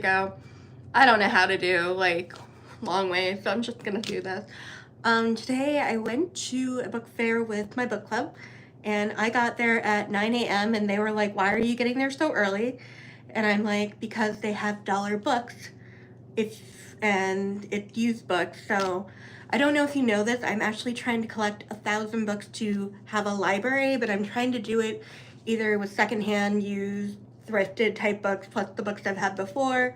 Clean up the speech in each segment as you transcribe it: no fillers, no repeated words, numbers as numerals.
go. I don't know how to do like long way, so I'm just gonna do this. Today I went to a book fair with my book club, and I got there at 9 a.m. and they were like, "Why are you getting there so early?" And I'm like, "Because they have dollar books, and it's used books." So I don't know if you know this. I'm actually trying to collect 1,000 books to have a library, but I'm trying to do it either with secondhand, used, thrifted type books plus the books I've had before.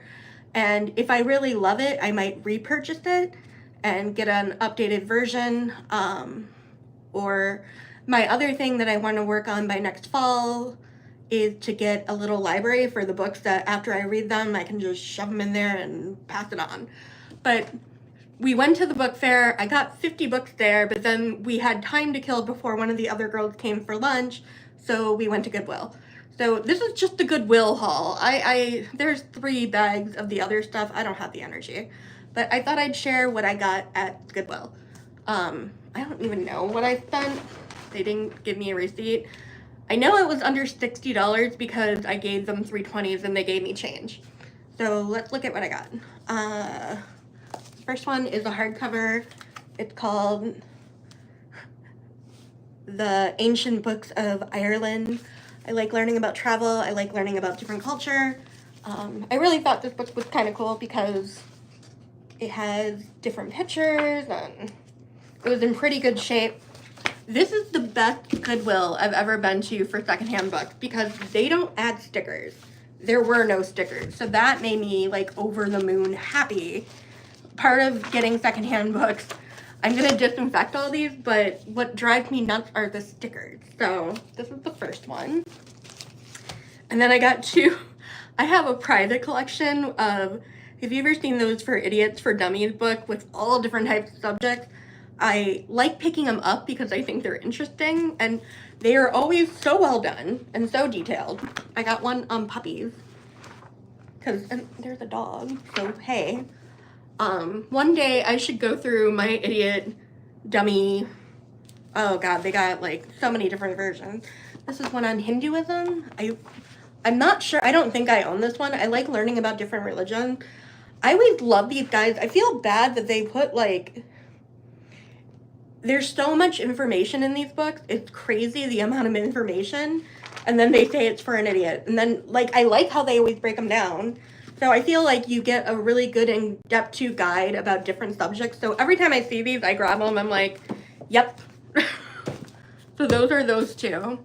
And if I really love it, I might repurchase it and get an updated version. Or my other thing that I want to work on by next fall is to get a little library for the books that after I read them, I can just shove them in there and pass it on. But we went to the book fair. I got 50 books there, but then we had time to kill before one of the other girls came for lunch, so we went to Goodwill. So this is just the Goodwill haul. There's 3 bags of the other stuff. I don't have the energy, but I thought I'd share what I got at Goodwill. I don't even know what I spent. They didn't give me a receipt. I know it was under $60 because I gave them 320s and they gave me change. So let's look at what I got. First one is a hardcover. It's called The Ancient Books of Ireland. I like learning about travel. I like learning about different culture. I really thought this book was kind of cool because it has different pictures and it was in pretty good shape. This is the best Goodwill I've ever been to for secondhand books because they don't add stickers. There were no stickers. So that made me like over the moon happy. Part of getting secondhand books, I'm gonna disinfect all these, but what drives me nuts are the stickers. So this is the first one. And then I got 2. I have a private collection of, have you ever seen those For Idiots, for Dummies book with all different types of subjects? I like picking them up because I think they're interesting and they are always so well done and so detailed. I got one on puppies because there's a dog, so hey. One day I should go through my idiot dummy. Oh god, they got like so many different versions. This is one on Hinduism. I'm not sure. I don't think I own this one. I like learning about different religions. I always love these guys. I feel bad that they put like, there's so much information in these books. It's crazy the amount of information. And then they say it's for an idiot. And then like, I like how they always break them down. So I feel like you get a really good in-depth guide about different subjects. So every time I see these, I grab them. I'm like, yep. So those are those 2.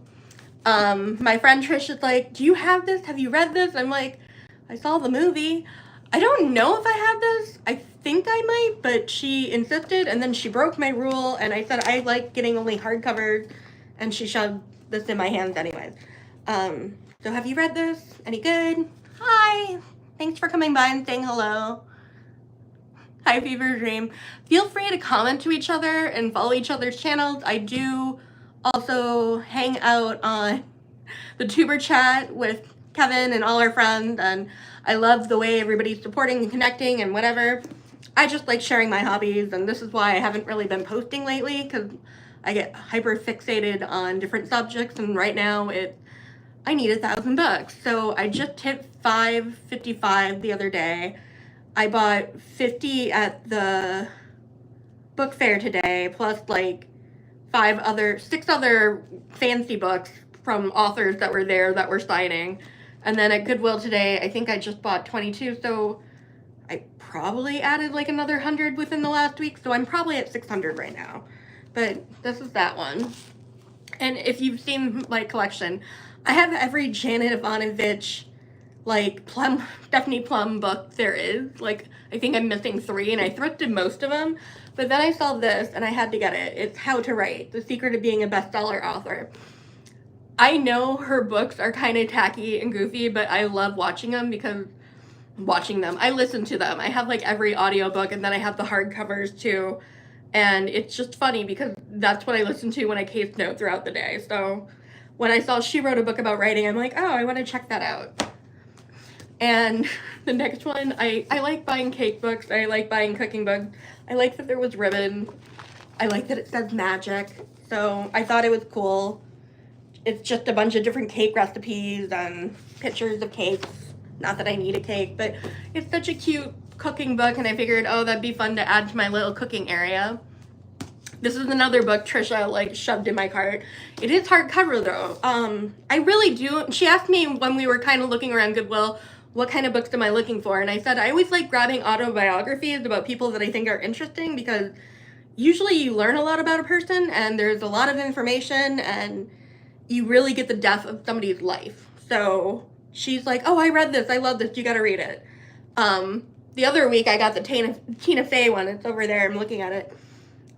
My friend Trish is like, do you have this? Have you read this? I'm like, I saw the movie. I don't know if I have this. I think I might, but she insisted and then she broke my rule and I said I like getting only hardcovers and she shoved this in my hands anyways. So have you read this? Any good? Hi. Thanks for coming by and saying hello. Hi, Fever Dream. Feel free to comment to each other and follow each other's channels. I do also hang out on the tuber chat with Kevin and all our friends, and I love the way everybody's supporting and connecting and whatever. I just like sharing my hobbies, and this is why I haven't really been posting lately, because I get hyper fixated on different subjects, and right now I need 1,000 bucks. So I just hit 555 the other day. I bought 50 at the book fair today, plus like 6 other fancy books from authors that were there that were signing. And then at Goodwill today, I think I just bought 22. So I probably added like another 100 within the last week. So I'm probably at 600 right now. But this is that one. And if you've seen my collection, I have every Janet Ivanovich, like Stephanie Plum book there is. Like, I think I'm missing 3 and I thrifted most of them. But then I saw this and I had to get it. It's How to Write, The Secret of Being a Bestseller Author. I know her books are kind of tacky and goofy, but I love watching them because I listen to them. I have like every audiobook and then I have the hardcovers too. And it's just funny because that's what I listen to when I case note throughout the day. So when I saw she wrote a book about writing, I'm like, oh, I want to check that out. And the next one, I like buying cake books. I like buying cooking books. I like that there was ribbon. I like that it says magic. So I thought it was cool. It's just a bunch of different cake recipes and pictures of cakes. Not that I need a cake, but it's such a cute cooking book, and I figured, oh, that'd be fun to add to my little cooking area. This is another book Trisha like shoved in my cart. It is hardcover though. I really do. She asked me when we were kind of looking around Goodwill, what kind of books am I looking for? And I said I always like grabbing autobiographies about people that I think are interesting, because usually you learn a lot about a person and there's a lot of information and you really get the depth of somebody's life. So she's like, oh, I read this. I love this. You got to read it. The other week I got the Tina Fey one. It's over there. I'm looking at it.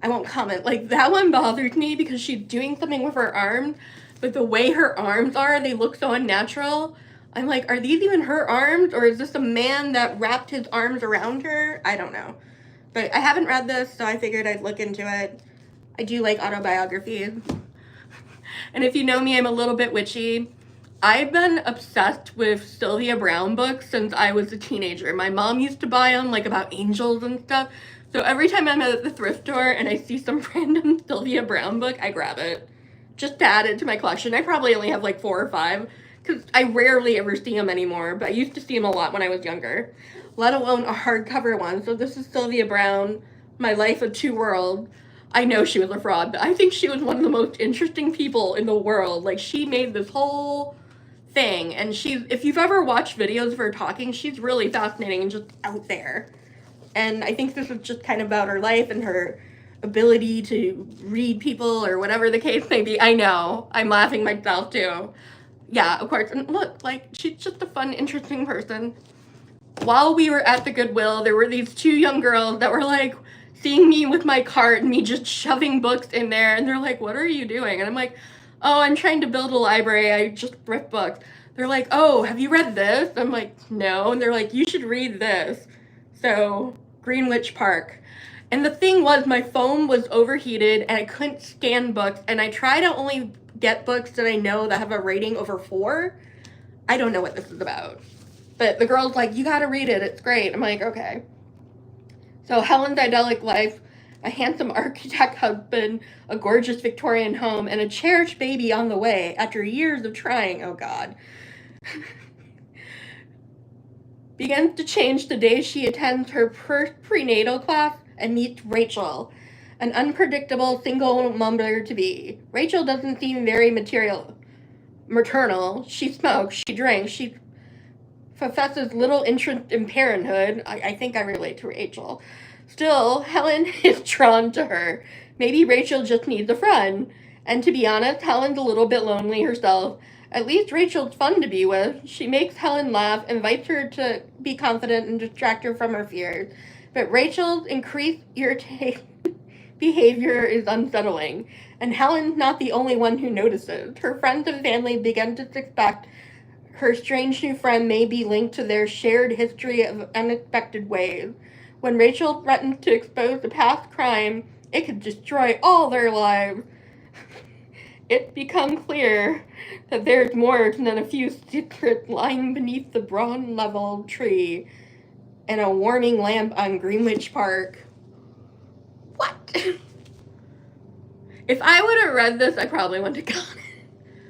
I won't comment. Like, that one bothered me because she's doing something with her arms, but the way her arms are, they look so unnatural. I'm like, are these even her arms, or is this a man that wrapped his arms around her? I don't know. But I haven't read this, so I figured I'd look into it. I do like autobiographies. And if you know me, I'm a little bit witchy. I've been obsessed with Sylvia Browne books since I was a teenager. My mom used to buy them, like about angels and stuff. So every time I'm at the thrift store and I see some random Sylvia Browne book, I grab it. Just to add it to my collection. I probably only have like 4 or 5, because I rarely ever see them anymore, but I used to see them a lot when I was younger, let alone a hardcover one. So this is Sylvia Browne, My Life of Two Worlds. I know she was a fraud, but I think she was one of the most interesting people in the world. Like, she made this whole thing, and if you've ever watched videos of her talking, she's really fascinating and just out there. And I think this is just kind of about her life and her ability to read people, or whatever the case may be. I know, I'm laughing myself too. Yeah, of course. And look, like, she's just a fun, interesting person. While we were at the Goodwill, there were these 2 young girls that were like seeing me with my cart and me just shoving books in there, and they're like, what are you doing? And I'm like, oh, I'm trying to build a library. I just thrift books. They're like, oh, have you read this? I'm like, no. And they're like, you should read this. So, Greenwich Park. And the thing was, my phone was overheated and I couldn't scan books, and I try to only get books that I know that have a rating over 4. I don't know what this is about. But the girl's like, you gotta read it, it's great. I'm like, okay. So Helen's idyllic life, a handsome architect husband, a gorgeous Victorian home, and a cherished baby on the way after years of trying, oh God. Begins to change the day she attends her prenatal class and meets Rachel, an unpredictable single mother-to-be. Rachel doesn't seem very maternal. She smokes, she drinks, she professes little interest in parenthood. I think I relate to Rachel. Still, Helen is drawn to her. Maybe Rachel just needs a friend. And to be honest, Helen's a little bit lonely herself. At least Rachel's fun to be with. She makes Helen laugh, invites her to be confident, and distract her from her fears. But Rachel's increased irritating behavior is unsettling, and Helen's not the only one who notices. Her friends and family begin to suspect her strange new friend may be linked to their shared history of unexpected ways. When Rachel threatens to expose a past crime, it could destroy all their lives. It's become clear that there's more than a few secrets lying beneath the broad-level tree and a warming lamp on Greenwich Park. What? If I would have read this, I probably wouldn't have gotten it.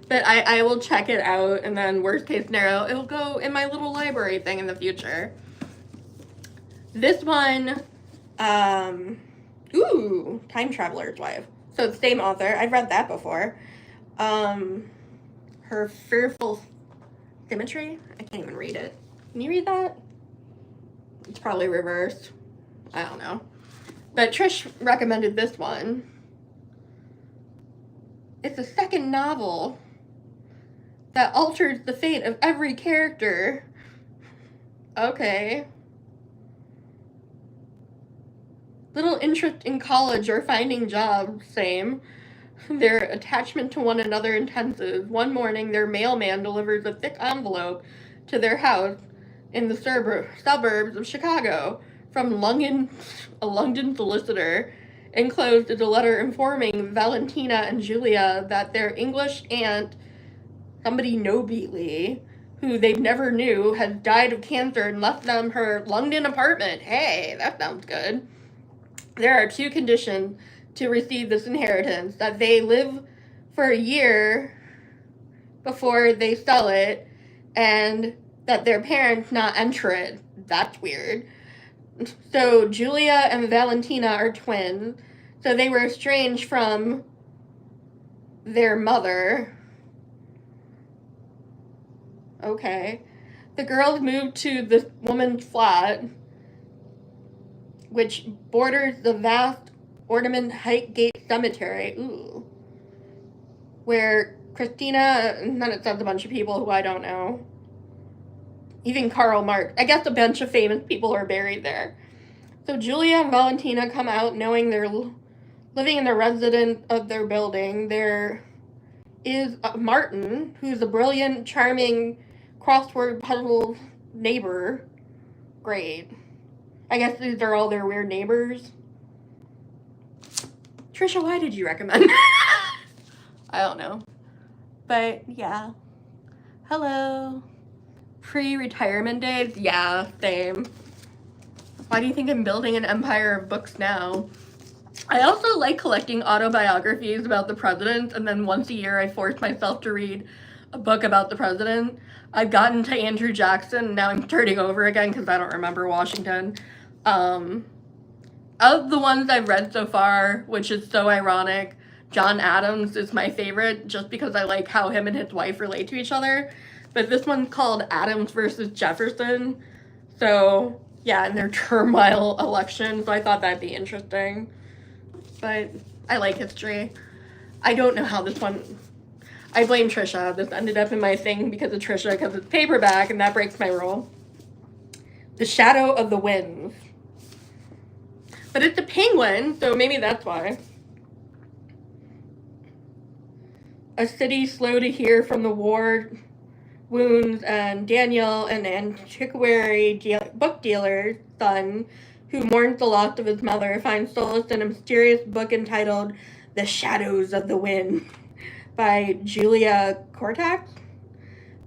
But I will check it out, and then worst case scenario, it'll go in my little library thing in the future. This one, ooh, Time Traveler's Wife. So it's the same author. I've read that before. Her Fearful Symmetry. I can't even read it. Can you read that? It's probably reversed. I don't know. But Trish recommended this one. It's a second novel that alters the fate of every character. Okay. Little interest in college or finding jobs, same. Their attachment to one another intensives. One morning, their mailman delivers a thick envelope to their house in the suburbs of Chicago from a London solicitor. Enclosed is a letter informing Valentina and Julia that their English aunt, somebody Nobili, who they never knew, had died of cancer and left them her London apartment. Hey, that sounds good. There are 2 conditions to receive this inheritance: that they live for a year before they sell it, and that their parents not enter it. That's weird. So Julia and Valentina are twins. So they were estranged from their mother. Okay. The girls moved to this woman's flat, which borders the vast Ornament Highgate Cemetery. Ooh. Where Christina, and then it says a bunch of people who I don't know. Even Karl Marx. I guess a bunch of famous people are buried there. So Julia and Valentina come out knowing they're living in the residence of their building. There is Martin, who's a brilliant, charming crossword puzzle neighbor. Great. I guess these are all their weird neighbors. Trisha, why did you recommend? I don't know. But yeah. Hello. Pre-retirement days? Yeah, same. Why do you think I'm building an empire of books now? I also like collecting autobiographies about the president, and then once a year I force myself to read a book about the president. I've gotten to Andrew Jackson, and now I'm starting over again because I don't remember Washington. Of the ones I've read so far, which is so ironic, John Adams is my favorite just because I like how him and his wife relate to each other. But this one's called Adams versus Jefferson. So, yeah, in their turmoil election, so I thought that'd be interesting. But I like history. I don't know how this one... I blame Trisha. This ended up in my thing because of Trisha, because it's paperback, and that breaks my rule. The Shadow of the Winds. But it's a penguin, so maybe that's why. A city slow to hear from the war wounds, and Daniel, an antiquary book dealer's son, who mourns the loss of his mother, finds solace in a mysterious book entitled The Shadows of the Wind by Julia Cortax.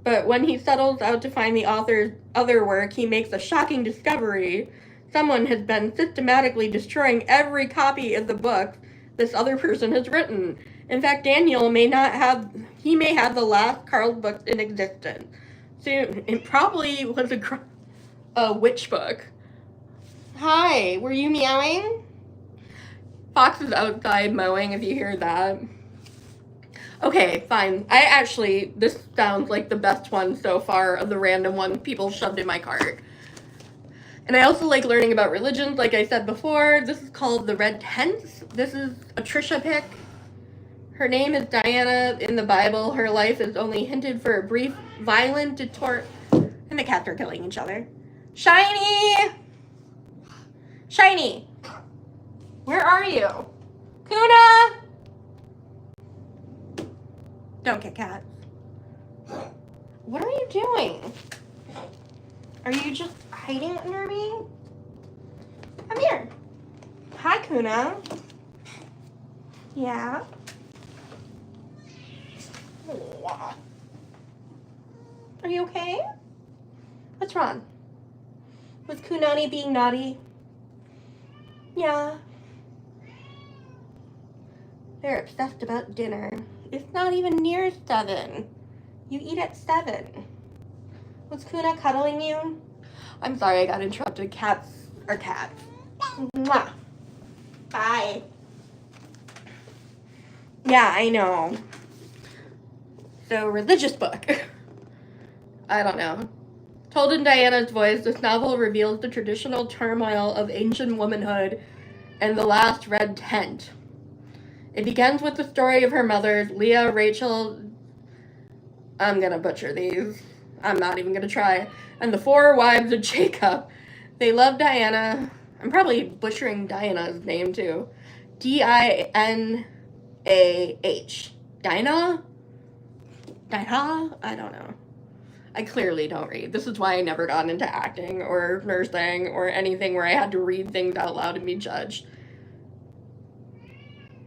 But when he settles out to find the author's other work, he makes a shocking discovery. Someone has been systematically destroying every copy of the book this other person has written. In fact, Daniel may have the last Carl's book in existence. So it probably was a witch book. Hi, were you meowing? Fox is outside mowing if you hear that. Okay, fine. This sounds like the best one so far of the random ones people shoved in my cart. And I also like learning about religions, like I said before. This is called The Red Tents. This is a Trisha pick. Her name is Diana in the Bible. Her life is only hinted for a brief, violent detour. And the cats are killing each other. Shiny! Shiny! Where are you? Kuna! Don't get cats. What are you doing? Are you just hiding under me? Come here. Hi, Kuna. Yeah? Are you okay? What's wrong? Was Kunani being naughty? Yeah. They're obsessed about dinner. It's not even near 7. You eat at 7. Was Kuna cuddling you? I'm sorry I got interrupted. Cats are cats. Mwah. Bye. Yeah, I know. So, religious book. I don't know. Told in Diana's voice, this novel reveals the traditional turmoil of ancient womanhood and the last red tent. It begins with the story of her mothers, Leah, Rachel, I'm gonna butcher these. I'm not even gonna try. And the 4 wives of Jacob. They love Diana. I'm probably butchering Diana's name too. Dinah? Dinah? Dinah? I don't know. I clearly don't read. This is why I never got into acting or nursing or anything where I had to read things out loud and be judged.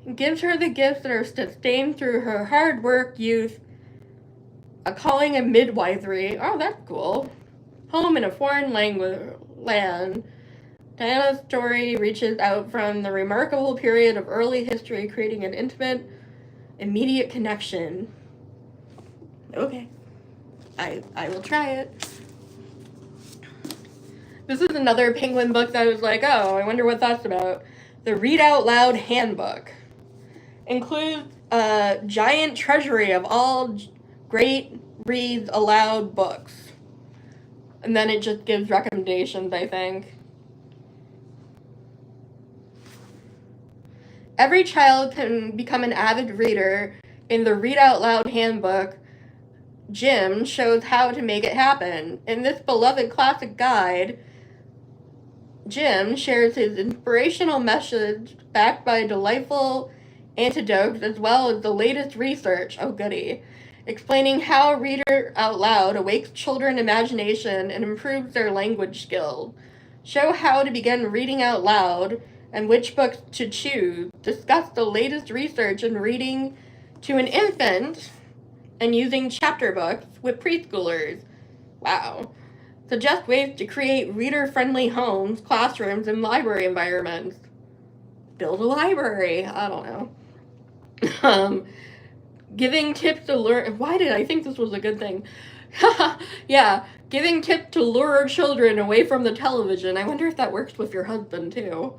It gives her the gifts that are sustained through her hard work, youth, a calling of midwifery. Oh, that's cool. Home in a foreign land. Diana's story reaches out from the remarkable period of early history, creating an intimate, immediate connection. Okay. I will try it. This is another Penguin book that I was like, oh, I wonder what that's about. The Read Out Loud Handbook. Includes a giant treasury of all great reads aloud books. And then it just gives recommendations, I think. Every child can become an avid reader. In the Read Out Loud Handbook, Jim shows how to make it happen. In this beloved classic guide, Jim shares his inspirational message backed by delightful anecdotes as well as the latest research, oh goody, explaining how Reader Out Loud awakes children's imagination and improves their language skills. Show how to begin reading out loud and which books to choose. Discuss the latest research in reading to an infant and using chapter books with preschoolers. Wow. Suggest ways to create reader-friendly homes, classrooms, and library environments. Build a library. I don't know. Giving tips to lure... Why did I think this was a good thing? Yeah. Giving tips to lure children away from the television. I wonder if that works with your husband, too.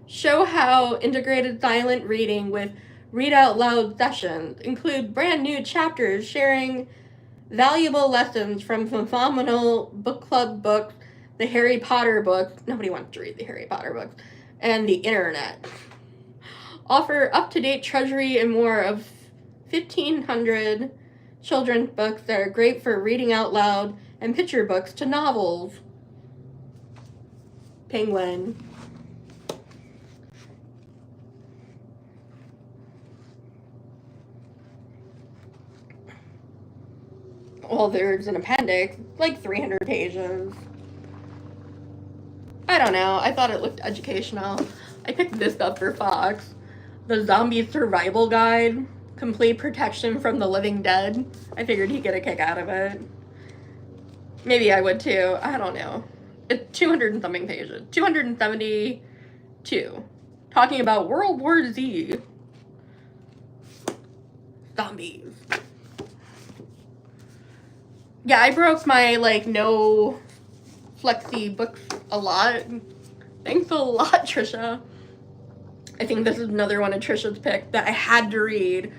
Show how integrated silent reading with read out loud sessions include brand new chapters sharing valuable lessons from phenomenal book club books, the Harry Potter books. Nobody wants to read the Harry Potter books. And the internet. Offer up-to-date treasury and more of 1,500 children's books that are great for reading out loud and picture books to novels. Penguin. Well, there's an appendix, like 300 pages. I don't know. I thought it looked educational. I picked this up for Fox. The Zombie Survival Guide. Complete Protection from the Living Dead. I figured he'd get a kick out of it. Maybe I would too. I don't know. It's 200 and something pages. 272. Talking about World War Z. Zombies. Yeah, I broke my, no flexi books a lot. Thanks a lot, Trisha. I think this is another one of Trisha's pick that I had to read.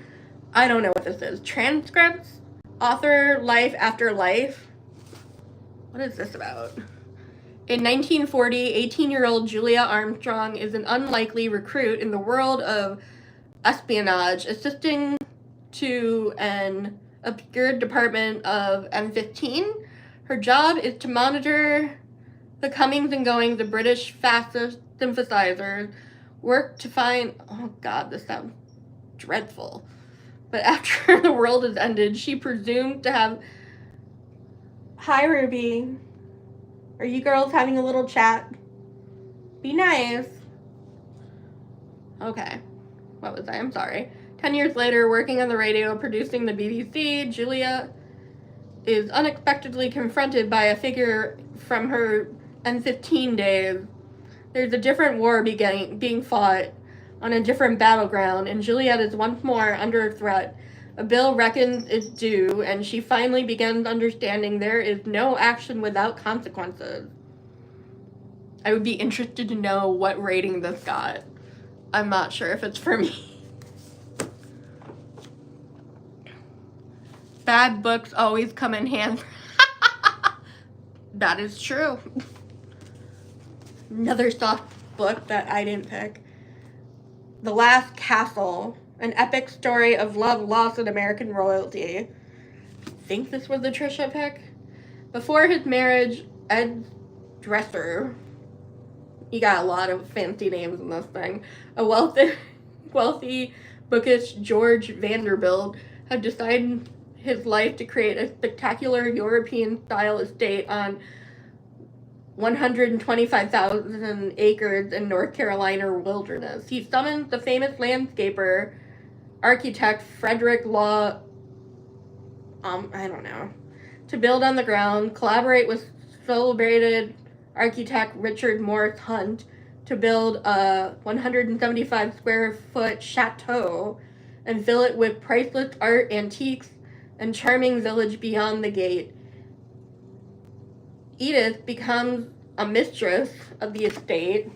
I don't know what this is. Transcripts? Author Life After Life? What is this about? In 1940, 18-year-old Julia Armstrong is an unlikely recruit in the world of espionage, assisting to an obscure department of M15. Her job is to monitor the comings and goings of British fascist sympathizers, work to find... Oh god, this sounds dreadful. But after the world has ended, she presumed to have... Hi, Ruby. Are you girls having a little chat? Be nice. Okay. What was I? I'm sorry. 10 years later, working on the radio, producing the BBC, Julia is unexpectedly confronted by a figure from her M15 days. There's a different war being fought on a different battleground, and Juliet is once more under threat. A bill reckons it's due, and she finally begins understanding there is no action without consequences. I would be interested to know what rating this got. I'm not sure if it's for me. Bad books always come in handy. That is true. Another soft book that I didn't pick. The Last Castle, an epic story of love lost in American royalty. I think this was the Trisha pick. Before his marriage, Ed Dresser, he got a lot of fancy names in this thing, a wealthy bookish George Vanderbilt had decided his life to create a spectacular European-style estate on 125,000 acres in North Carolina wilderness. He summons the famous landscaper, architect Frederick Law, to build on the ground, collaborate with celebrated architect Richard Morris Hunt to build a 175 square foot chateau and fill it with priceless art, antiques, and charming village beyond the gate. Edith becomes a mistress of the estate,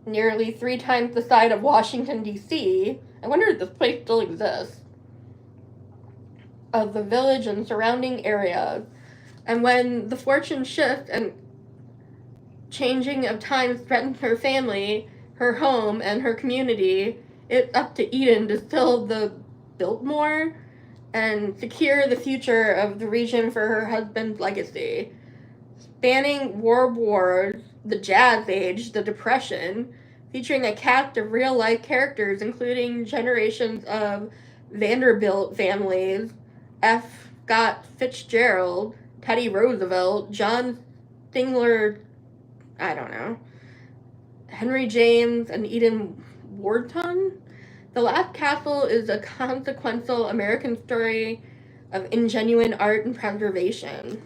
nearly 3 times the size of Washington, D.C. I wonder if this place still exists. Of the village and surrounding areas. And when the fortune shift and changing of times threatens her family, her home, and her community, it's up to Eden to still the Biltmore and secure the future of the region for her husband's legacy. Spanning world wars, the Jazz Age, the Depression, featuring a cast of real-life characters including generations of Vanderbilt families, F. Scott Fitzgerald, Teddy Roosevelt, John Stingler, I don't know, Henry James, and Eden Wharton. The Last Castle is a consequential American story of ingenuine art and preservation.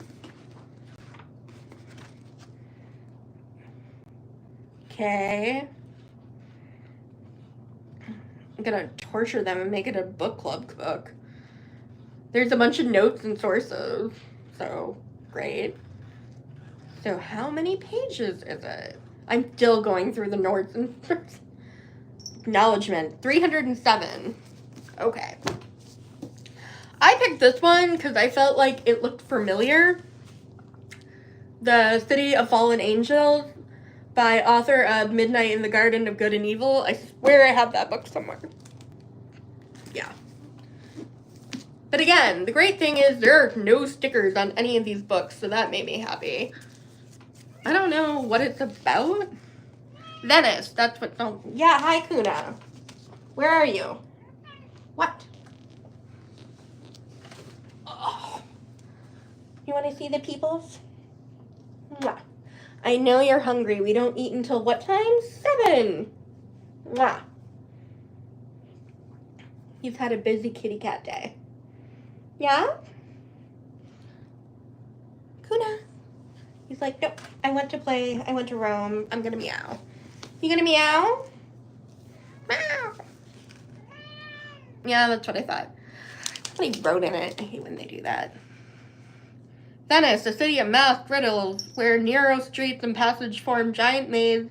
Okay. I'm gonna torture them and make it a book club book. There's a bunch of notes and sources, so great. So how many pages is it? I'm still going through the notes and acknowledgement. 307. Okay. I picked this one because I felt like it looked familiar. The City of Fallen Angels by author of Midnight in the Garden of Good and Evil. I swear I have that book somewhere. Yeah. But again, the great thing is there are no stickers on any of these books, so that made me happy. I don't know what it's about. Venice, that's what... Oh, yeah, hi, Kuna. Where are you? What? Oh. You want to see the peoples? Mwah. I know you're hungry. We don't eat until what time? 7. Mwah. You've had a busy kitty cat day. Yeah? Kuna. He's like, nope, I went to play. I went to roam. I'm gonna meow. You gonna meow? Meow. Yeah, that's what I thought. Somebody wrote in it. I hate when they do that. Venice, a city of masked riddles, where narrow streets and passage form giant mazes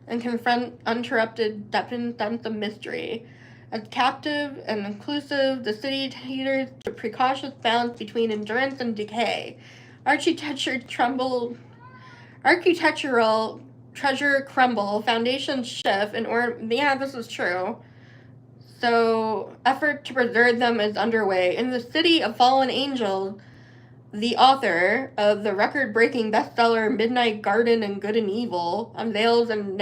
and confront uninterrupted depth and sense of mystery. As captive and inclusive, the city teeters to precautious balance between endurance and decay. Architectural treasure crumble, foundations shift, yeah, this is true. So, effort to preserve them is underway. In the City of Fallen Angels, the author of the record-breaking bestseller Midnight Garden and Good and Evil unveils an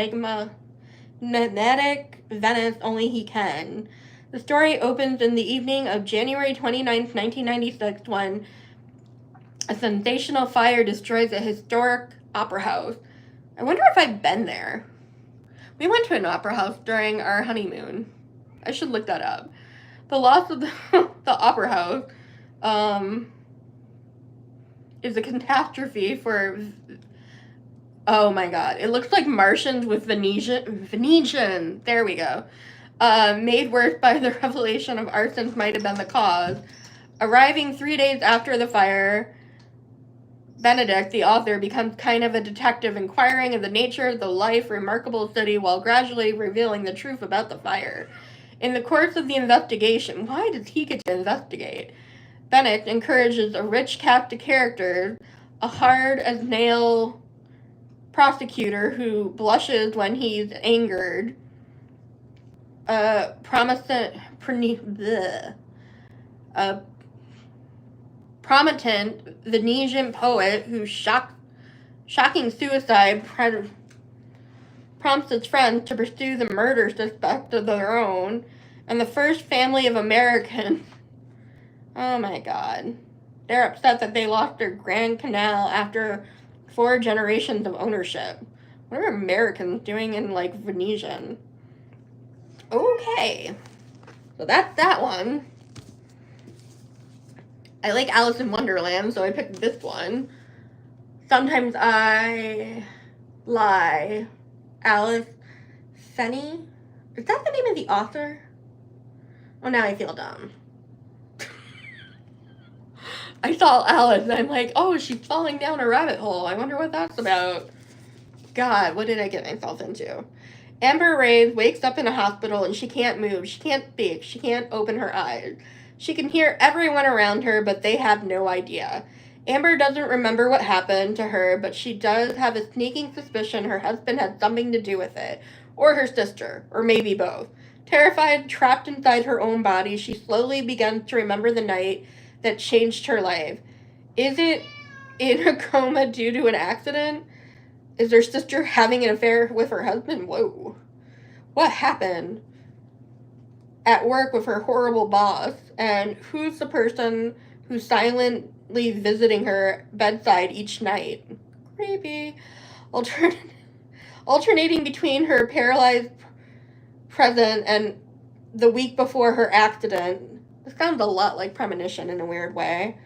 enigmatic Venice only he can. The story opens in the evening of January 29th, 1996, when a sensational fire destroys a historic opera house. I wonder if I've been there. We went to an opera house during our honeymoon. I should look that up. The loss of the opera house is a catastrophe for... Oh my god. It looks like Martians with Venetian. There we go. Made worse by the revelation of arsons might have been the cause. Arriving 3 days after the fire, Benedict, the author, becomes kind of a detective inquiring of the nature of the remarkable city while gradually revealing the truth about the fire. In the course of the investigation, why does he get to investigate? Benedict encourages a rich cast of characters, a hard-as-nail prosecutor who blushes when he's angered, a prominent Venetian poet whose shocking suicide prompts his friends to pursue the murder suspect of their own, and the first family of Americans. Oh my god. They're upset that they lost their Grand Canal after 4 generations of ownership. What are Americans doing in, Venetian? Okay. So that's that one. I like Alice in Wonderland, so I picked this one. Sometimes I lie. Alice Fenny? Is that the name of the author? Oh, now I feel dumb. I saw Alice and I'm like, oh, she's falling down a rabbit hole. I wonder what that's about. God, what did I get myself into? Amber Reyes wakes up in a hospital and she can't move. She can't speak. She can't open her eyes. She can hear everyone around her, but they have no idea. Amber doesn't remember what happened to her, but she does have a sneaking suspicion her husband had something to do with it, or her sister, or maybe both. Terrified, trapped inside her own body, she slowly begins to remember the night that changed her life. Is it in a coma due to an accident? Is her sister having an affair with her husband? Whoa. What happened at work with her horrible boss? And who's the person who's silently visiting her bedside each night? Creepy. Alternating between her paralyzed present and the week before her accident. This sounds a lot like Premonition in a weird way.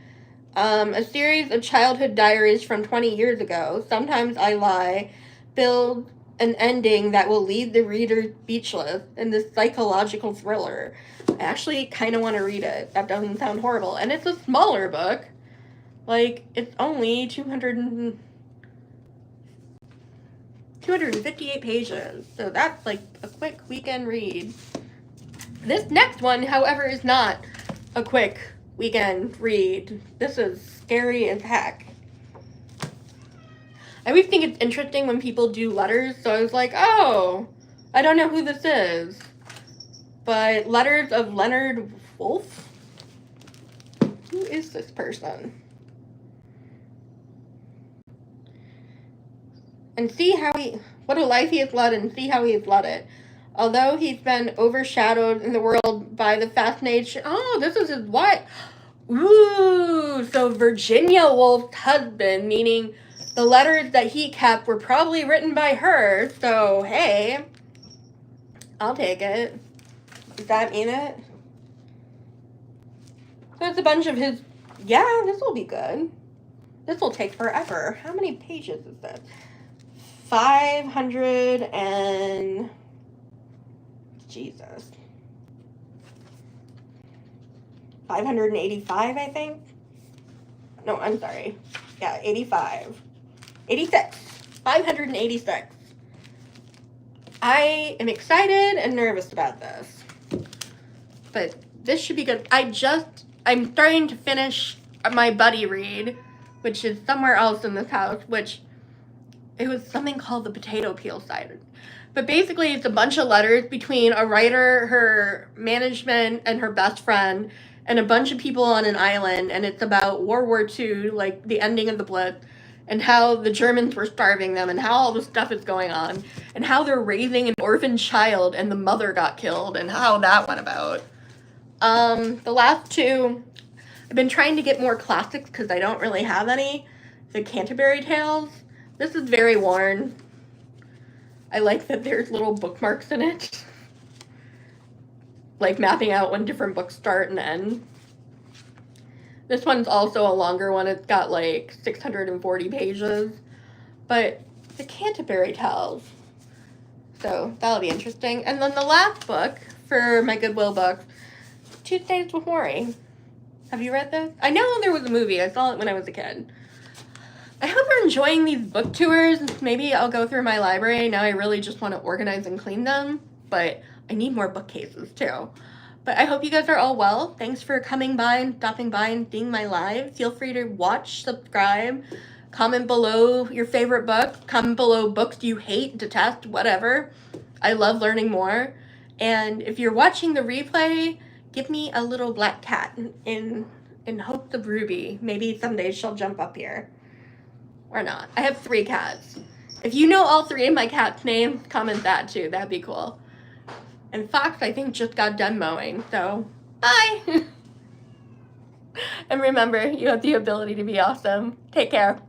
A series of childhood diaries from 20 years ago, Sometimes I Lie, build an ending that will leave the reader speechless in this psychological thriller. I actually kind of want to read it. That doesn't sound horrible. And it's a smaller book. Like, it's only 258 pages. So that's like a quick weekend read. This next one, however, is not a quick weekend read. This is scary as heck. I always think it's interesting when people do letters, so I was like, oh, I don't know who this is. But Letters of Leonard Wolf? Who is this person? And see how what a life he has led, and see how he has led it. Although he's been overshadowed in the world by the fascination. Oh, this is his wife. Ooh, so Virginia Woolf's husband, meaning the letters that he kept were probably written by her. So, hey, I'll take it. Does that mean it? So it's a bunch of his. Yeah, this will be good. This will take forever. How many pages is this? 500 and... Jesus. 585, I think? No, I'm sorry. Yeah, 85. 86. 586. I am excited and nervous about this. But this should be good. I'm starting to finish my buddy read, which is somewhere else in this house, which it was something called the Potato Peel Cider. But basically, it's a bunch of letters between a writer, her management, and her best friend, and a bunch of people on an island, and it's about World War II, like the ending of the Blitz, and how the Germans were starving them, and how all this stuff is going on, and how they're raising an orphan child, and the mother got killed, and how that went about. The last two, I've been trying to get more classics, because I don't really have any. The Canterbury Tales. This is very worn. I like that there's little bookmarks in it. Like mapping out when different books start and end. This one's also a longer one. It's got like 640 pages. But the Canterbury Tales. So that'll be interesting. And then the last book for my Goodwill books, Tuesdays with Morrie. Have you read this? I know there was a movie. I saw it when I was a kid. I hope you're enjoying these book tours. Maybe I'll go through my library. Now I really just want to organize and clean them. But I need more bookcases too. But I hope you guys are all well. Thanks for coming by and stopping by and seeing my live. Feel free to watch, subscribe, comment below your favorite book. Comment below books you hate, detest, whatever. I love learning more. And if you're watching the replay, give me a little black cat in hopes of Ruby. Maybe someday she'll jump up here. Or not. I have 3 cats. If you know all 3 of my cats' names, comment that too. That'd be cool. And Fox, I think, just got done mowing. So, bye! And remember, you have the ability to be awesome. Take care.